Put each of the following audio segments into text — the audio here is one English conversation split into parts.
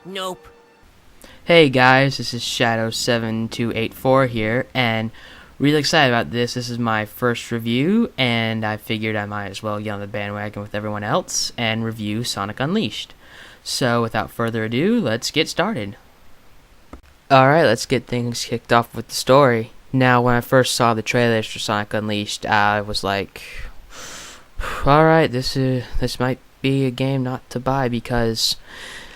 Nope. Hey guys, this is Shadow7284 here, and really excited about this. This is my first review, and I figured I might as well get on the bandwagon with everyone else and review Sonic Unleashed. So without further ado, let's get started. Alright, let's get things kicked off with the story. Now, when I first saw the trailers for Sonic Unleashed, I was like, alright, this might be a game not to buy, because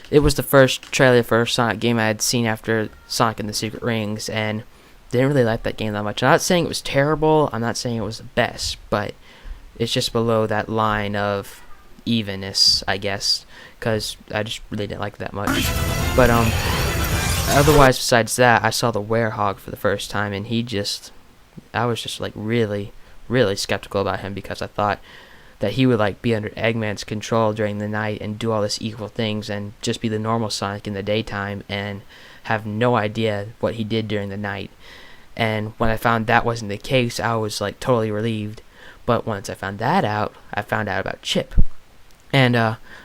it was the first trailer for a Sonic game I had seen after Sonic and the Secret Rings, and didn't really like that game that much. I'm not saying it was terrible, I'm not saying it was the best, but it's just below that line of evenness, I guess, because I just really didn't like it that much. But otherwise, besides that, I saw the Werehog for the first time, and I was just like really skeptical about him, because I thought that he would like be under Eggman's control during the night and do all this evil things and just be the normal Sonic in the daytime and have no idea what he did during the night. And when I found that wasn't the case, I was like totally relieved. But once I found that out, I found out about Chip. And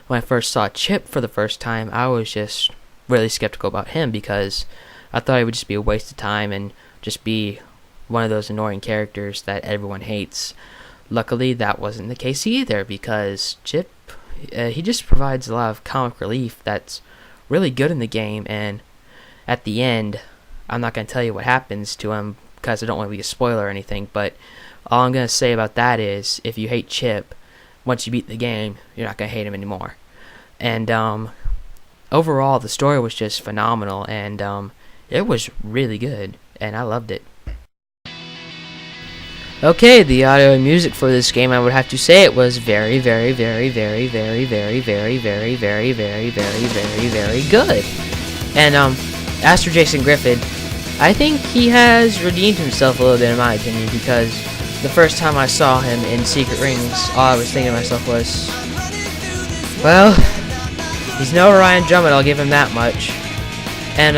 when I first saw Chip for the first time, I was just really skeptical about him, because I thought it would just be a waste of time and just be one of those annoying characters that everyone hates. Luckily, that wasn't the case either, because Chip, he just provides a lot of comic relief that's really good in the game, and at the end, I'm not going to tell you what happens to him, because I don't want to be a spoiler or anything, but all I'm going to say about that is, if you hate Chip, once you beat the game, you're not going to hate him anymore. And overall, the story was just phenomenal, and it was really good, and I loved it. Okay, the audio and music for this game, I would have to say it was very good. And as for Jason Griffin, I think he has redeemed himself a little bit in my opinion, because the first time I saw him in Secret Rings, all I was thinking to myself was, well, he's no Ryan Drummond, I'll give him that much. And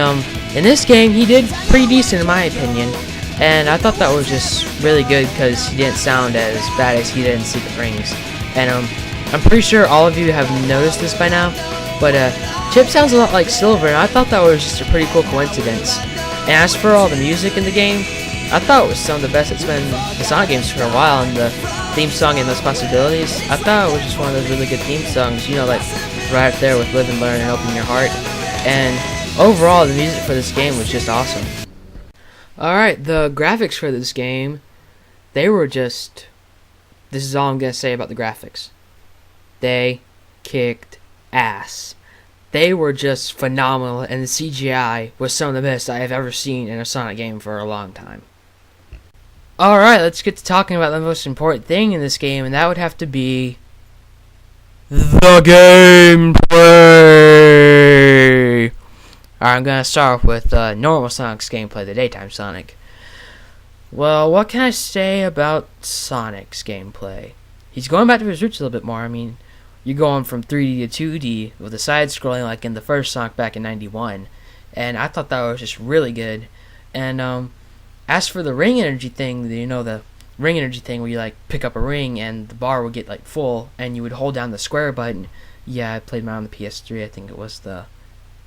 in this game, he did pretty decent in my opinion. And I thought that was just really good, because he didn't sound as bad as he did in Secret Rings. And I'm pretty sure all of you have noticed this by now, but Chip sounds a lot like Silver, and I thought that was just a pretty cool coincidence. And as for all the music in the game, I thought it was some of the best it's been in Sonic games for a while. And the theme song and Those Possibilities, I thought it was just one of those really good theme songs, you know, like right up there with Live and Learn and Open Your Heart. And overall, the music for this game was just awesome. Alright, the graphics for this game, they were just, this is all I'm going to say about the graphics. They kicked ass. They were just phenomenal, and the CGI was some of the best I have ever seen in a Sonic game for a long time. Alright, let's get to talking about the most important thing in this game, and that would have to be the gameplay. Alright, I'm going to start off with normal Sonic's gameplay, the daytime Sonic. Well, what can I say about Sonic's gameplay? He's going back to his roots a little bit more. I mean, you're going from 3D to 2D with the side-scrolling like in the first Sonic back in 91. And I thought that was just really good. And as for the ring energy thing, you know, the ring energy thing where you like pick up a ring and the bar would get like full and you would hold down the square button. Yeah, I played mine on the PS3. I think it was the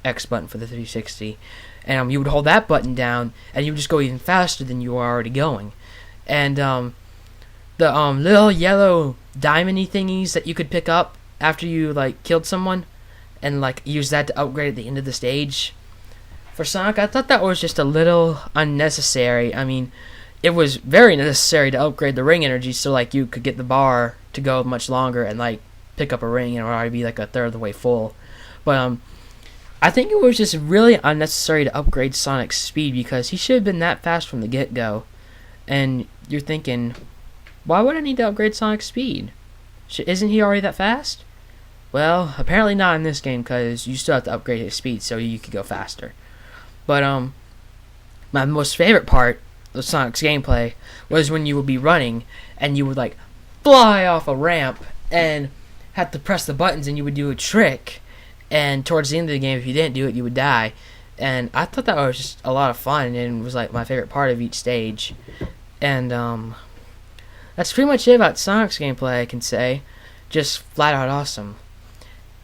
X button for the 360, and you would hold that button down and you would just go even faster than you were already going. And the little yellow diamondy thingies that you could pick up after you like killed someone and like use that to upgrade at the end of the stage for Sonic, I thought that was just a little unnecessary. I mean, it was very necessary to upgrade the ring energy so like you could get the bar to go much longer and like pick up a ring and it would already be like a third of the way full. But I think it was just really unnecessary to upgrade Sonic's speed, because he should have been that fast from the get-go. And you're thinking, why would I need to upgrade Sonic's speed? Isn't he already that fast? Well, apparently not in this game, because you still have to upgrade his speed so you could go faster. But my most favorite part of Sonic's gameplay was when you would be running and you would like fly off a ramp and have to press the buttons and you would do a trick. And towards the end of the game, if you didn't do it, you would die. And I thought that was just a lot of fun, and was like my favorite part of each stage. And that's pretty much it about Sonic's gameplay, I can say. Just flat out awesome.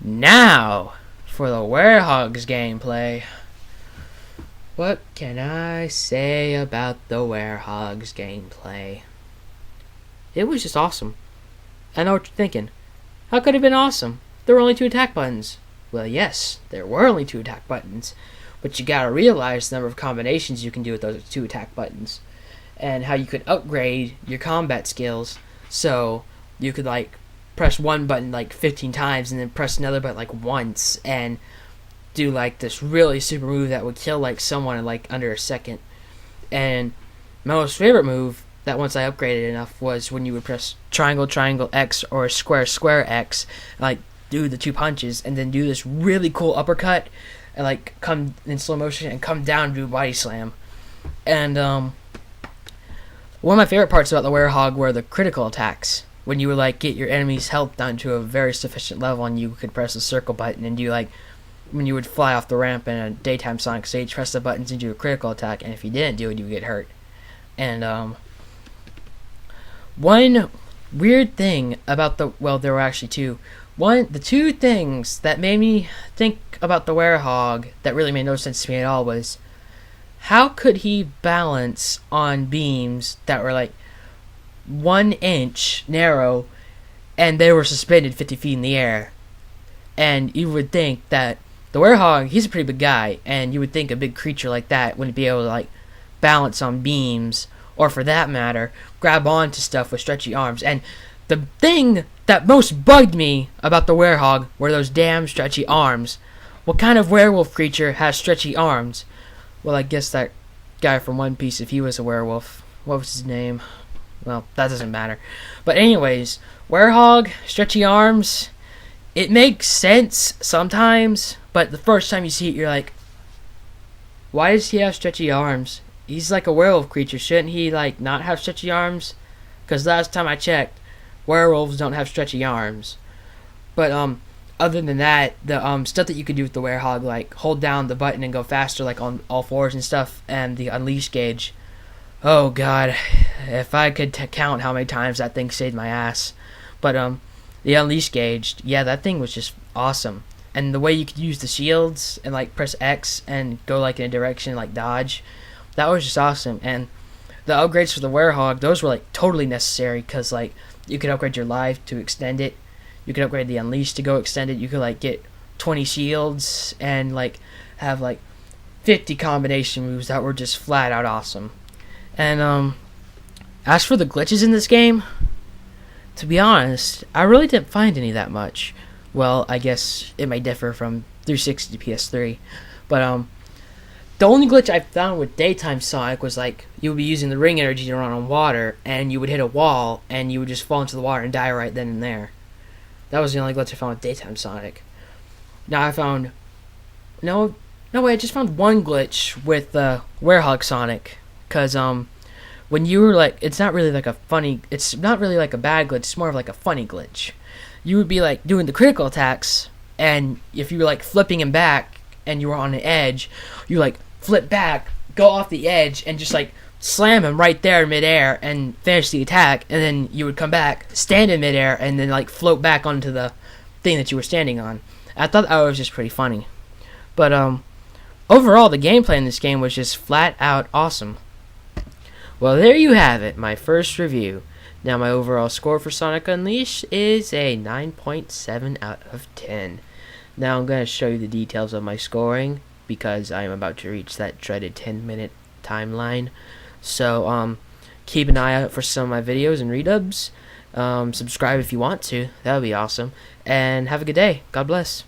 Now, for the Werehog's gameplay. What can I say about the Werehog's gameplay? It was just awesome. I know what you're thinking. How could it have been awesome? There were only 2 attack buttons. Well, yes, there were only 2 attack buttons, but you gotta realize the number of combinations you can do with those 2 attack buttons, and how you could upgrade your combat skills. So you could like press one button like 15 times and then press another button like once and do like this really super move that would kill like someone in like under a second. And my most favorite move that once I upgraded enough was when you would press triangle triangle X or square square X and like do the 2 punches and then do this really cool uppercut and like come in slow motion and come down and do a body slam. And one of my favorite parts about the Werehog were the critical attacks. When you would like get your enemy's health down to a very sufficient level and you could press the circle button and do like when you would fly off the ramp in a daytime Sonic stage, press the buttons and do a critical attack, and if you didn't do it, you would get hurt. And one weird thing about there were actually 2. The 2 things that made me think about the Werehog that really made no sense to me at all was, how could he balance on beams that were like 1 inch narrow and they were suspended 50 feet in the air? And you would think that the Werehog, he's a pretty big guy, and you would think a big creature like that wouldn't be able to like balance on beams, or for that matter, grab onto stuff with stretchy arms. And the thing that most bugged me about the Werehog were those damn stretchy arms. What kind of werewolf creature has stretchy arms? Well, I guess that guy from One Piece, if he was a werewolf. What was his name? Well, that doesn't matter. But anyways, Werehog, stretchy arms, it makes sense sometimes, but the first time you see it, you're like, why does he have stretchy arms? He's like a werewolf creature. Shouldn't he like not have stretchy arms? Because last time I checked, werewolves don't have stretchy arms. But other than that, the stuff that you could do with the Werehog, like hold down the button and go faster, like on all fours and stuff, and the unleash gauge. Oh god, if I could count how many times that thing saved my ass. But the unleash gauge, yeah, that thing was just awesome. And the way you could use the shields and like press X and go like in a direction like dodge, that was just awesome. And the upgrades for the Werehog, those were like totally necessary, because like you could upgrade your life to extend it, you could upgrade the unleash to go extend it, you could like get 20 shields and like have like 50 combination moves that were just flat out awesome. And as for the glitches in this game, to be honest, I really didn't find any that much. Well, I guess it might differ from 360 to PS3, but the only glitch I found with daytime Sonic was like you would be using the ring energy to run on water, and you would hit a wall, and you would just fall into the water and die right then and there. That was the only glitch I found with daytime Sonic. Now I found no way. I just found one glitch with Werehog Sonic, because when you were like, it's not really like a bad glitch. It's more of like a funny glitch. You would be like doing the critical attacks, and if you were like flipping him back and you were on an edge, you like flip back, go off the edge, and just like slam him right there in midair and finish the attack, and then you would come back, stand in midair, and then like float back onto the thing that you were standing on. I thought that was just pretty funny. But overall, the gameplay in this game was just flat out awesome. Well, there you have it, my first review. Now my overall score for Sonic Unleashed is a 9.7 out of 10. Now I'm going to show you the details of my scoring, because I am about to reach that dreaded 10-minute timeline. So keep an eye out for some of my videos and redubs. Subscribe if you want to. That would be awesome. And have a good day. God bless.